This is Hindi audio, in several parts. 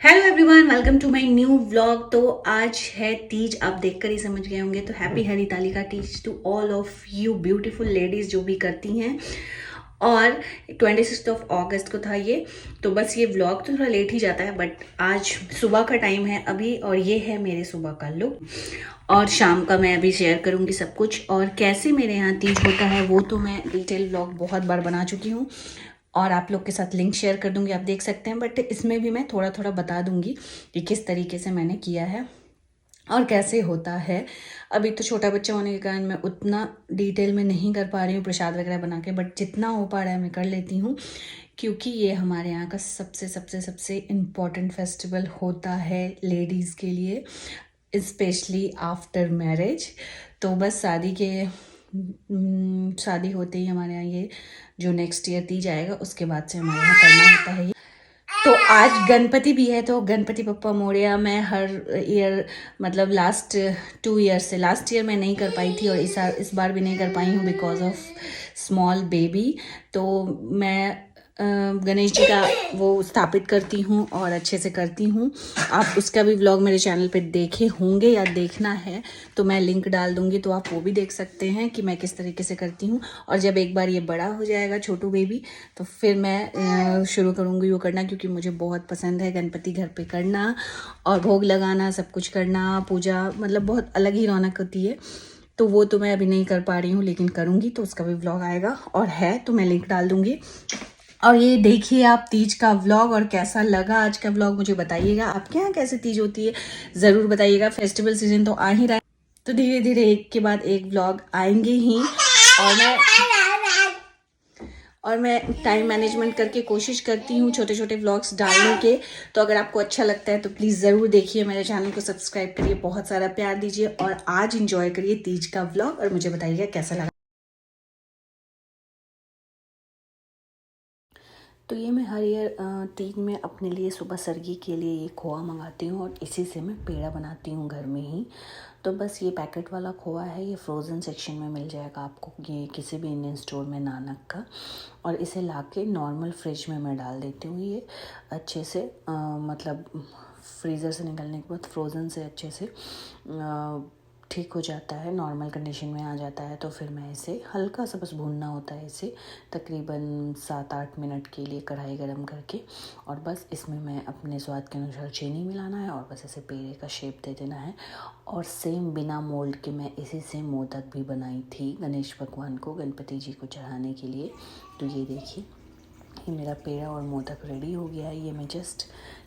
Hello everyone, welcome to my new vlog. तो आज है तीज, आप देखकर ही समझ गए होंगे। तो happy Haritalika Teej to all of you beautiful ladies जो भी करती हैं। और 26 अगस्त को था ये। तो बस ये व्लॉग तो थोड़ा लेट ही जाता है, बट आज सुबह का टाइम है अभी, और ये है मेरे सुबह का लुक। और शाम का मैं अभी शेयर करूंगी सब कुछ, और कैसे मेरे यहाँ तीज होता है वो तो मैं डिटेल व्लॉग बहुत बार बना चुकी हूँ, और आप लोग के साथ लिंक शेयर कर दूंगी, आप देख सकते हैं। बट इसमें भी मैं थोड़ा थोड़ा बता दूंगी कि किस तरीके से मैंने किया है और कैसे होता है। अभी तो छोटा बच्चा होने के कारण मैं उतना डिटेल में नहीं कर पा रही हूँ प्रसाद वगैरह बना के, बट जितना हो पा रहा है मैं कर लेती हूँ, क्योंकि ये हमारे यहाँ का सबसे सबसे सबसे इम्पॉर्टेंट फेस्टिवल होता है लेडीज़ के लिए, स्पेशली आफ्टर मैरिज। तो बस शादी होते ही हमारे यहाँ ये जो नेक्स्ट ईयर तीज आएगा उसके बाद से हमारे यहाँ करना होता है ये। तो आज गणपति भी है, तो गणपति बप्पा मोरया मैं हर ईयर, मतलब लास्ट 2 ईयर से, लास्ट ईयर मैं नहीं कर पाई थी और इस बार भी नहीं कर पाई हूँ बिकॉज ऑफ स्मॉल बेबी। तो मैं गणेश जी का वो स्थापित करती हूँ और अच्छे से करती हूँ। आप उसका भी व्लॉग मेरे चैनल पे देखे होंगे, या देखना है तो मैं लिंक डाल दूँगी, तो आप वो भी देख सकते हैं कि मैं किस तरीके से करती हूँ। और जब एक बार ये बड़ा हो जाएगा छोटू बेबी, तो फिर मैं शुरू करूँगी वो करना, क्योंकि मुझे बहुत पसंद है गणपति घर पे करना और भोग लगाना, सब कुछ करना, पूजा, मतलब बहुत अलग ही रौनक होती है। तो वो तो मैं अभी नहीं कर पा रही हूँ, लेकिन करूँगी, तो उसका भी व्लॉग आएगा, और है तो मैं लिंक डाल दूँगी। और ये देखिए आप तीज का व्लॉग, और कैसा लगा आज का व्लॉग मुझे बताइएगा। आपके यहाँ कैसे तीज होती है ज़रूर बताइएगा। फेस्टिवल सीजन तो आ ही रहा है, तो धीरे धीरे एक के बाद एक व्लॉग आएंगे ही। और मैं टाइम मैनेजमेंट करके कोशिश करती हूँ छोटे छोटे व्लॉग्स डालने के। तो अगर आपको अच्छा लगता है तो प्लीज़ ज़रूर देखिए, मेरे चैनल को सब्सक्राइब करिए, बहुत सारा प्यार दीजिए, और आज इंजॉय करिए तीज का व्लॉग, और मुझे बताइएगा कैसा लगा। तो ये मैं हर ईयर तीज में अपने लिए सुबह सरगी के लिए ये खोआ मंगाती हूँ, और इसी से मैं पेड़ा बनाती हूँ घर में ही। तो बस ये पैकेट वाला खोआ है, ये फ्रोज़न सेक्शन में मिल जाएगा आपको, ये किसी भी इंडियन स्टोर में, नानक का। और इसे लाके नॉर्मल फ्रिज में मैं डाल देती हूँ, ये अच्छे से मतलब फ्रीज़र से निकलने के बाद फ्रोज़न से अच्छे से ठीक हो जाता है, नॉर्मल कंडीशन में आ जाता है। तो फिर मैं इसे हल्का सा बस भूनना होता है, इसे तकरीबन 7-8 मिनट के लिए कढ़ाई गरम करके, और बस इसमें मैं अपने स्वाद के अनुसार चीनी मिलाना है, और बस इसे पेड़े का शेप दे देना है। और सेम बिना मोल्ड के मैं इसी से मोदक भी बनाई थी गणेश भगवान को, गणपति जी को चढ़ाने के लिए। तो ये देखिए, ये मेरा पेड़ा और मोदक रेडी हो गया है। ये मैं जस्ट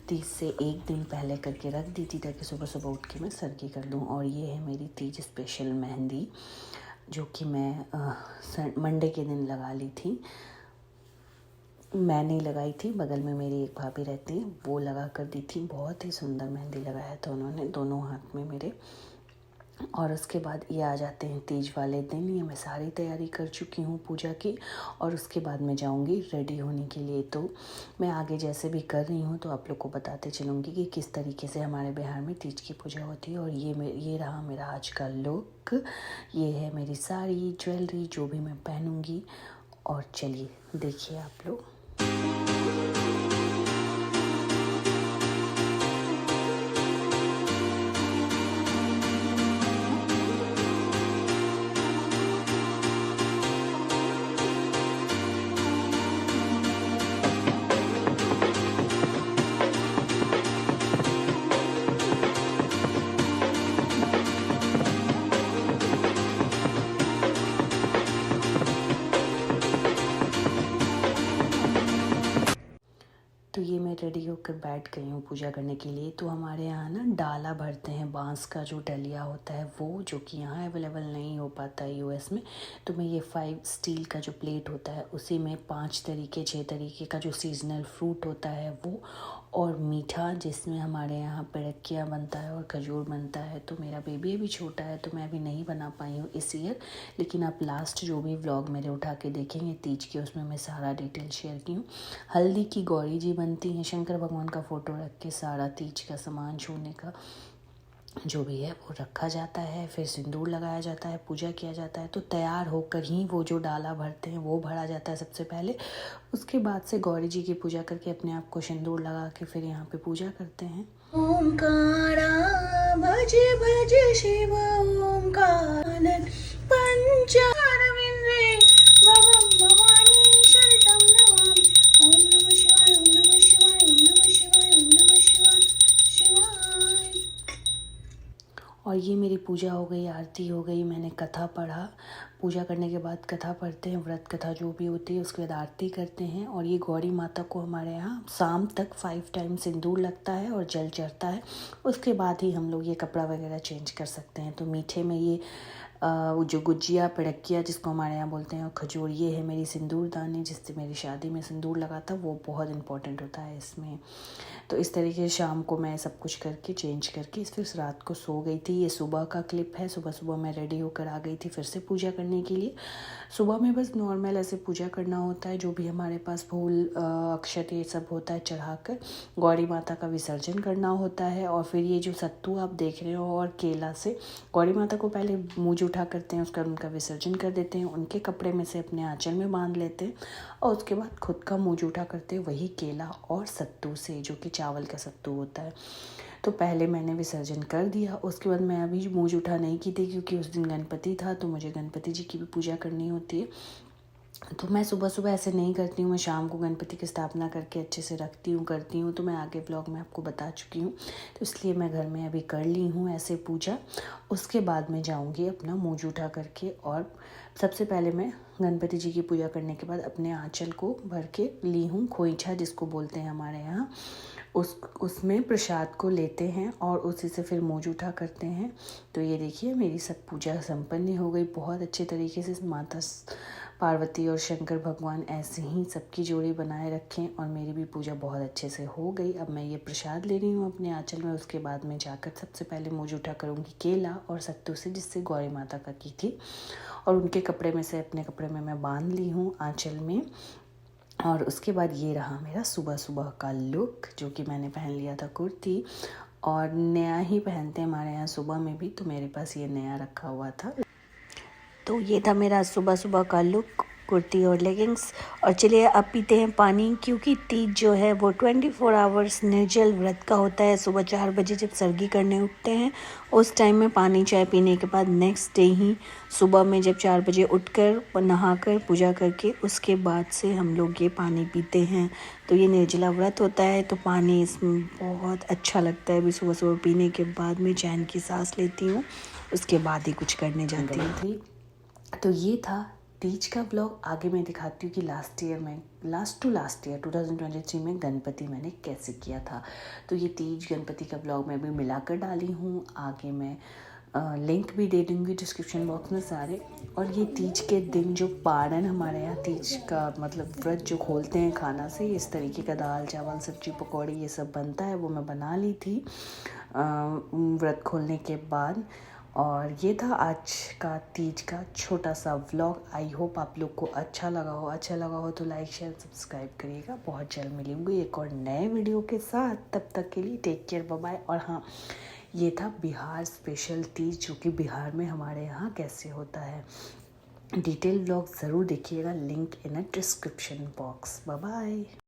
30 से 1 दिन पहले करके रख दी थी, ताकि सुबह सुबह उठ के मैं सरगी कर लूँ। और ये है मेरी तीज स्पेशल मेहंदी, जो कि मैं मंडे के दिन लगा ली थी। मैं नहीं लगाई थी, बगल में मेरी एक भाभी रहती हैं, वो लगा कर दी थी। बहुत ही सुंदर मेहंदी लगाया था उन्होंने, दोनों हाथ में मेरे। और उसके बाद ये आ जाते हैं तीज वाले दिन। ये मैं सारी तैयारी कर चुकी हूँ पूजा की, और उसके बाद मैं जाऊँगी रेडी होने के लिए। तो मैं आगे जैसे भी कर रही हूँ तो आप लोग को बताते चलूँगी कि किस तरीके से हमारे बिहार में तीज की पूजा होती है। और ये रहा मेरा आज का लुक। ये है मेरी साड़ी, ज्वेलरी, जो भी मैं पहनूँगी। और चलिए देखिए आप लोग। तो ये मैं रेडी होकर बैठ गई हूँ पूजा करने के लिए। तो हमारे यहाँ ना डाला भरते हैं, बांस का जो डलिया होता है वो, जो कि यहाँ अवेलेबल नहीं हो पाता है यूएस में। तो मैं ये 5 स्टील का जो प्लेट होता है उसी में 6 तरीके का जो सीजनल फ्रूट होता है वो, और मीठा जिसमें हमारे यहाँ पेड़किया बनता है और खजूर बनता है। तो मेरा बेबी अभी छोटा है, तो मैं अभी नहीं बना पाई हूँ इस ईयर, लेकिन आप लास्ट जो भी व्लॉग मेरे उठा के देखेंगे तीज के, उसमें मैं सारा डिटेल शेयर की हूँ। हल्दी की गौरी जी बनती हैं, शंकर भगवान का फ़ोटो रख के सारा तीज का सामान छूने का। जो भी है वो रखा जाता है, फिर सिंदूर लगाया जाता है, पूजा किया जाता है। तो तैयार होकर ही वो जो डाला भरते हैं वो भरा जाता है सबसे पहले। उसके बाद से गौरी जी की पूजा करके अपने आप को सिंदूर लगा के फिर यहाँ पे पूजा करते हैं। ओंकारा भज भज शिव ओंकार पंचारविंदे भवम भवानी शरणं नमामि। ओम नमः शिवाय, ओम नमः शिवाय, ओम नमः शिवाय, ओम नमः शिवाय शिवाय। और ये मेरी पूजा हो गई, आरती हो गई, मैंने कथा पढ़ा। पूजा करने के बाद कथा पढ़ते हैं, व्रत कथा जो भी होती है, उसके बाद आरती करते हैं। और ये गौरी माता को हमारे यहाँ शाम तक 5 टाइम सिंदूर लगता है और जल चढ़ता है। उसके बाद ही हम लोग ये कपड़ा वगैरह चेंज कर सकते हैं। तो मीठे में ये जो गुजिया पिड़किया जिसको हमारे यहाँ बोलते हैं, और खजूर, ये है मेरी सिंदूर दानी जिससे मेरी शादी में सिंदूर लगा था, वो बहुत इंपॉर्टेंट होता है इसमें। तो इस तरीके से शाम को मैं सब कुछ करके चेंज करके फिर रात को सो गई थी। ये सुबह का क्लिप है। सुबह सुबह मैं रेडी होकर आ गई थी फिर से पूजा करने के लिए। सुबह में बस नॉर्मल ऐसे पूजा करना होता है, जो भी हमारे पास फूल अक्षत ये सब होता है चढ़ाकर गौरी माता का विसर्जन करना होता है। और फिर ये जो सत्तू आप देख रहे हो और केला से गौरी माता को पहले मुँह जूठा करते हैं, उसका उनका विसर्जन कर देते हैं, उनके कपड़े में से अपने आंचल में बांध लेते हैं और उसके बाद खुद का मुँह जूठा करते हैं वही केला और सत्तू से, जो कि चावल का सत्तू होता है। तो पहले मैंने विसर्जन कर दिया। उसके बाद मैं अभी मुँह जूठा नहीं की थी क्योंकि उस दिन गणपति था, तो मुझे गणपति जी की भी पूजा करनी होती है। तो मैं सुबह सुबह ऐसे नहीं करती हूँ, मैं शाम को गणपति की स्थापना करके अच्छे से रखती हूँ, करती हूँ। तो मैं आगे ब्लॉग में आपको बता चुकी हूँ, तो इसलिए मैं घर में अभी कर ली हूँ ऐसे पूजा। उसके बाद मैं जाऊँगी अपना मुँह जूठा करके। और सबसे पहले मैं गणपति जी की पूजा करने के बाद अपने आंचल को भर के ली हूँ, खोइछा जिसको बोलते हैं हमारे यहाँ, उसमें प्रसाद को लेते हैं और उसी से फिर मुँह जूठा करते हैं। तो ये देखिए मेरी सब पूजा संपन्न हो गई बहुत अच्छे तरीके से। माता पार्वती और शंकर भगवान ऐसे ही सबकी जोड़ी बनाए रखें और मेरी भी पूजा बहुत अच्छे से हो गई। अब मैं ये प्रसाद ले रही हूँ अपने आंचल में। उसके बाद में जाकर सबसे पहले मुँह जूठा करूँगी केला और सत्तू से, जिससे गौरी माता का की थी, और उनके कपड़े में से अपने कपड़े में मैं बांध ली हूँ आंचल में। और उसके बाद ये रहा मेरा सुबह सुबह का लुक, जो कि मैंने पहन लिया था कुर्ती, और नया ही पहनते हैं हमारे यहाँ सुबह में भी, तो मेरे पास ये नया रखा हुआ था। तो ये था मेरा सुबह सुबह का लुक, कुर्ती और लेगिंग्स। और चलिए अब पीते हैं पानी, क्योंकि तीज जो है वो 24 आवर्स निर्जल व्रत का होता है। सुबह 4 बजे जब सर्गी करने उठते हैं उस टाइम में पानी चाय पीने के बाद नेक्स्ट डे ही सुबह में जब 4 बजे उठकर नहाकर पूजा करके उसके बाद से हम लोग ये पानी पीते हैं। तो ये निर्जला व्रत होता है, तो पानी इसमें बहुत अच्छा लगता है। अभी सुबह सुबह पीने के बाद में चैन की सांस लेती हूँ, उसके बाद ही कुछ करने जाती हूँ। तो ये था तीज का ब्लॉग। आगे मैं दिखाती हूँ कि लास्ट टू लास्ट ईयर 2023 में गणपति मैंने कैसे किया था। तो ये तीज गणपति का ब्लॉग मैं भी मिलाकर डाली हूँ। आगे मैं लिंक भी दे दूँगी डिस्क्रिप्शन बॉक्स में सारे। और ये तीज के दिन जो पारण हमारे यहाँ तीज का मतलब व्रत जो खोलते हैं खाना से, इस तरीके का दाल चावल सब्जी पकौड़ी ये सब बनता है, वो मैं बना ली थी व्रत खोलने के बाद। और ये था आज का तीज का छोटा सा व्लॉग। आई होप आप लोग को अच्छा लगा हो तो लाइक शेयर सब्सक्राइब करिएगा। बहुत जल्द मिलूंगी एक और नए वीडियो के साथ, तब तक के लिए टेक केयर, बाय बाय। और हाँ, ये था बिहार स्पेशल तीज, जो कि बिहार में हमारे यहाँ कैसे होता है। डिटेल व्लॉग ज़रूर देखिएगा, link in a description box. Bye bye.